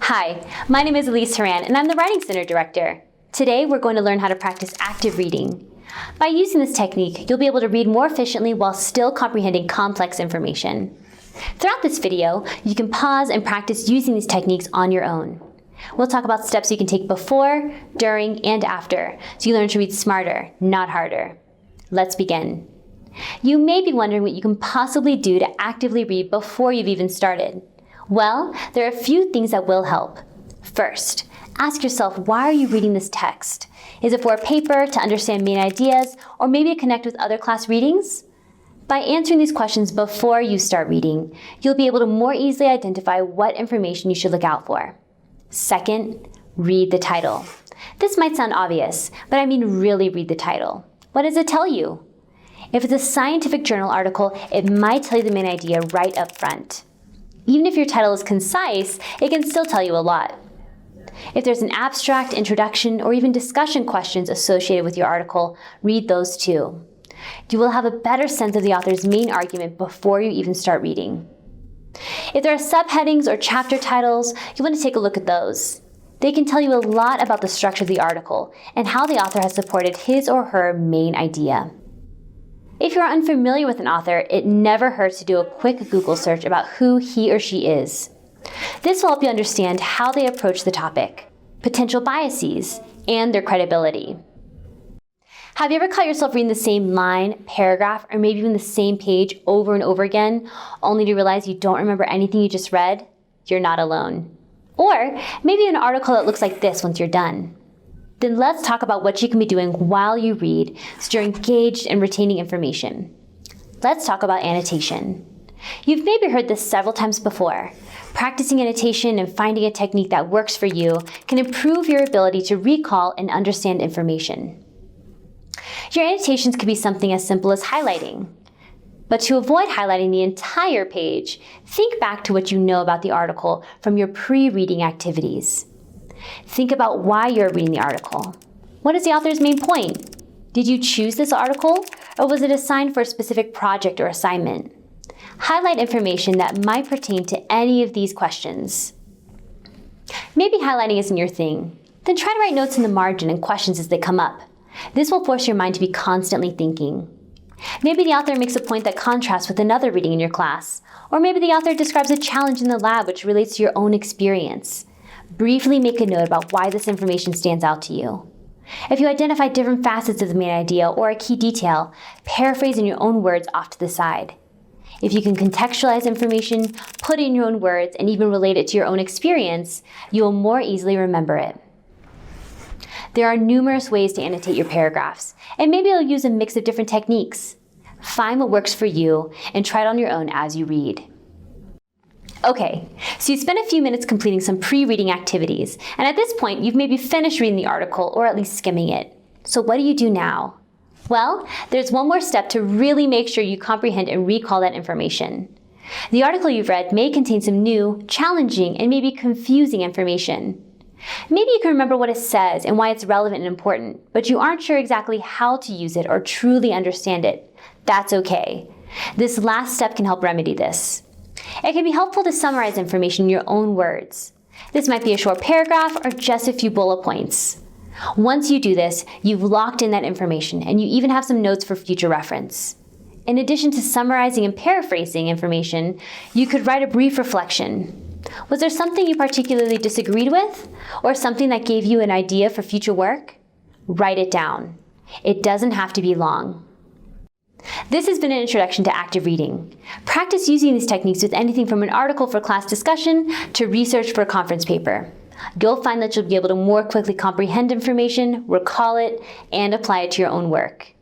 Hi, my name is Elise Horan, and I'm the Writing Center Director. Today, we're going to learn how to practice active reading. By using this technique, you'll be able to read more efficiently while still comprehending complex information. Throughout this video, you can pause and practice using these techniques on your own. We'll talk about steps you can take before, during, and after, so you learn to read smarter, not harder. Let's begin. You may be wondering what you can possibly do to actively read before you've even started. Well, there are a few things that will help. First, ask yourself, why are you reading this text? Is it for a paper, to understand main ideas, or maybe to connect with other class readings? By answering these questions before you start reading, you'll be able to more easily identify what information you should look out for. Second, read the title. This might sound obvious, but I mean really read the title. What does it tell you? If it's a scientific journal article, it might tell you the main idea right up front. Even if your title is concise, it can still tell you a lot. If there's an abstract, introduction, or even discussion questions associated with your article, read those too. You will have a better sense of the author's main argument before you even start reading. If there are subheadings or chapter titles, you want to take a look at those. They can tell you a lot about the structure of the article and how the author has supported his or her main idea. If you're unfamiliar with an author, it never hurts to do a quick Google search about who he or she is. This will help you understand how they approach the topic, potential biases, and their credibility. Have you ever caught yourself reading the same line, paragraph, or maybe even the same page over and over again, only to realize you don't remember anything you just read? You're not alone. Or maybe an article that looks like this once you're done. Then let's talk about what you can be doing while you read so you're engaged and retaining information. Let's talk about annotation. You've maybe heard this several times before. Practicing annotation and finding a technique that works for you can improve your ability to recall and understand information. Your annotations could be something as simple as highlighting. But to avoid highlighting the entire page, think back to what you know about the article from your pre-reading activities. Think about why you're reading the article. What is the author's main point? Did you choose this article, or was it assigned for a specific project or assignment? Highlight information that might pertain to any of these questions. Maybe highlighting isn't your thing. Then try to write notes in the margin and questions as they come up. This will force your mind to be constantly thinking. Maybe the author makes a point that contrasts with another reading in your class, or maybe the author describes a challenge in the lab which relates to your own experience. Briefly make a note about why this information stands out to you. If you identify different facets of the main idea or a key detail, paraphrase in your own words off to the side. If you can contextualize information, put it in your own words, and even relate it to your own experience, you will more easily remember it. There are numerous ways to annotate your paragraphs, and maybe you'll use a mix of different techniques. Find what works for you and try it on your own as you read. Okay, so you spent a few minutes completing some pre-reading activities, and at this point, you've maybe finished reading the article or at least skimming it. So what do you do now? Well, there's one more step to really make sure you comprehend and recall that information. The article you've read may contain some new, challenging, and maybe confusing information. Maybe you can remember what it says and why it's relevant and important, but you aren't sure exactly how to use it or truly understand it. That's okay. This last step can help remedy this. It can be helpful to summarize information in your own words. This might be a short paragraph or just a few bullet points. Once you do this, you've locked in that information and you even have some notes for future reference. In addition to summarizing and paraphrasing information, you could write a brief reflection. Was there something you particularly disagreed with, or something that gave you an idea for future work? Write it down. It doesn't have to be long. This has been an introduction to active reading. Practice using these techniques with anything from an article for class discussion to research for a conference paper. You'll find that you'll be able to more quickly comprehend information, recall it, and apply it to your own work.